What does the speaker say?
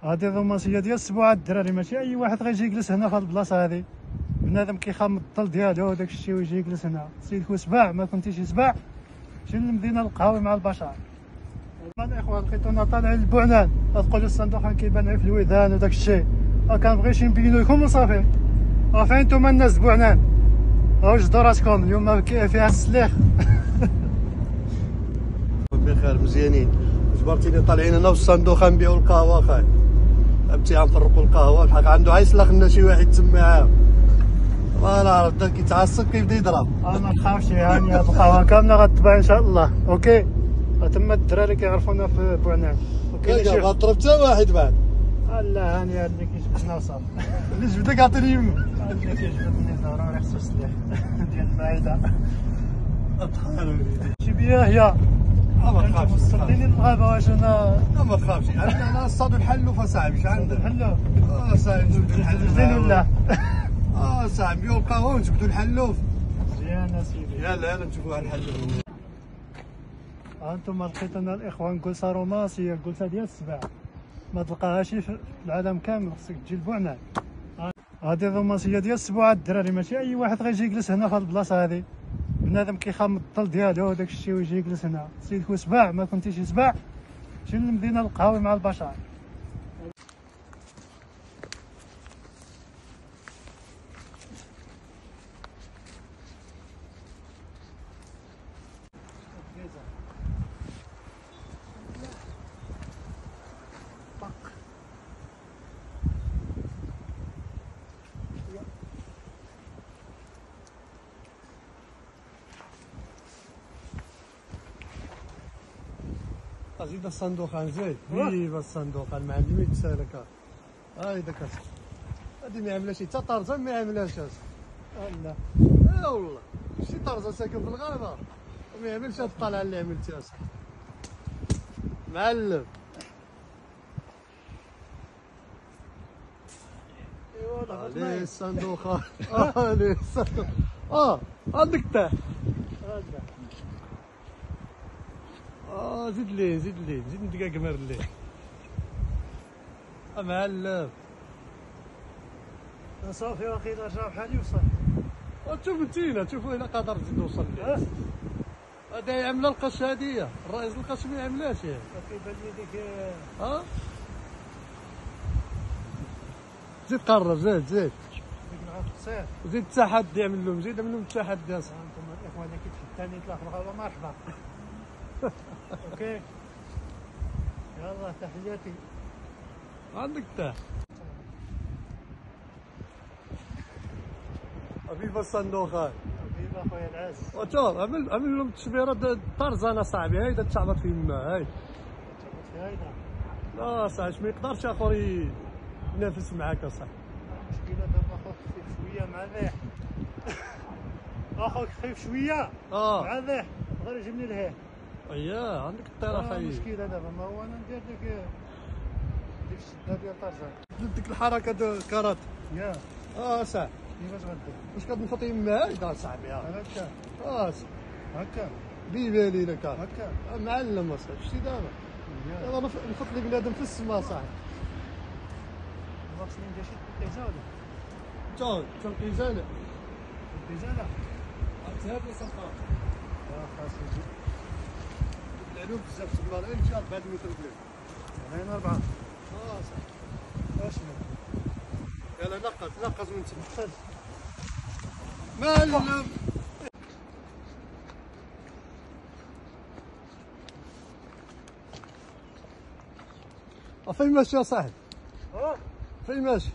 هادي الرومانسيه ديال السبوعه الدراري، ماشي اي واحد غيجي يجلس هنا في هاد البلاصه هادي. بنادم كيخام الظل ديالو وداك الشيء ويجي يجلس هنا. سيدك سباع ما كنتيش سباع، مشي للمدينه القهوي مع البشر. الاخوان لقيتونا طالعين للبعنان، تقولوا الصندوق كيبان غير في الودان وداك الشيء، كنبغيش نبينو لكم وصافي. فين نتوما الناس البعنان؟ وجدوا راسكم اليوم فيها السليخ. بخير مزيانين. جبرتيني طالعين هنا في الصندوق نبيعوا القهوه اخاي، فهمتي غنفرقوا القهوه بحال عنده عيسلخ لنا شي واحد تما فوالا عرفت بدا كيتعصب كيبدا يضرب. ما تخافش هاني، هاد القهوه كامله غتباع ان شاء الله. اوكي تما الدراري كيعرفونا في بعنان. اوكي غتضرب حتى واحد بعد. لا هاني اللي كيجبدنا وصافي. اللي جبدك عطيني يمك. اللي كيجبدني ضروري خصو السلاح ديال الفايده. شي بيا هي ما تخافش وصلتيني للغابه. واش انا ما تخافش انا صادو الحلوف اصاحبي. اش عندك؟ الحلوف صاحبي نجبدو الحلوف زين ولا؟ صاحبي نبيعو القهوه ونجبدو الحلوف. مزيان اسيدي. يلا نشوفو واحد الحلوف. انتم لقيتونا الاخوان كلسه رومانسيه، كلسه ديال السباع ما تلقاهاش في العالم كامل، خصك تجي لبعنان. هادي الرومانسيه ديال السبوعه الدراري، ماشي اي واحد غيجي يجلس هنا في هاد البلاصه هادي. بنادم كيخام الظل ديالو وداك الشيء ويجي يجلس هنا. سيدك سباع ما كنتيش سباع، مشي للمدينه القهوي مع البشر. زيد الصندوق زيد. فيفا الصندوق المعلم يتسالك. هاي داك هادي ما عملهاش حتى طرزان، ما عملهاش. لا والله شي طرزان ساكن في الغابه وما يعملش هاد الطلعه اللي عملتيها صاحبي. معلم عليه الصندوق. عليه الصندوق. عندك تاع. زيد ليه زيد ندقاق مر ليه. معلم صافي واخي رجع بحالي وصافي. شوف انتينا شوفوا الا قادر تزيد توصل ليه. هذا عامله القش هاديه، الرئيس القش ما يعملهاش. كيبان لي ديك زيد قرب زيد ديك مع القصير. زيد التحدي اعمل لهم، زيد اعمل لهم التحدي. انتم الاخوان اللي كيتحداني يطلع في الغابه مرحبا. اوكي يلا تحياتي. عندك تاع. فيفا الصندوق هاي. فيفا خويا العز. وشوف عمل لهم تشبيره طرزانه صاحبي. هايدا تشعبط في يما. هاي تشعبط في هايدا. لا صاحبي ما يقدرش اخر ينافس معاك اصاحبي. المشكله دابا اخوك خفيف شويه مع الريح. اخوك خفيف شويه مع الريح، غير يجيبني الهيل. اييه عندك الطيره خايب. المشكله دابا ما هو انا ندير ديك الشده ديال طرزان. ديك الحركه دو كارات. يا صاحبي كيفاش غدير؟ واش كتنفط يما هايدا صاحبي. هكا هكا بيبان لي لك هكا معلم اصاحبي. شتي دابا دابا نفط لي بنادم في السما صاحبي. خصني ندير شي تلفزيون. تنقيزانه التلفزيون هاد الصفار. خاص يجي العلوم بزاف تما غير نمشي 4 متر بلاد. هنا 4 صاحبي اشنو؟ يلا نقص من تما. خذ معلم فين ماشي يا صاحبي؟ فين ماشي؟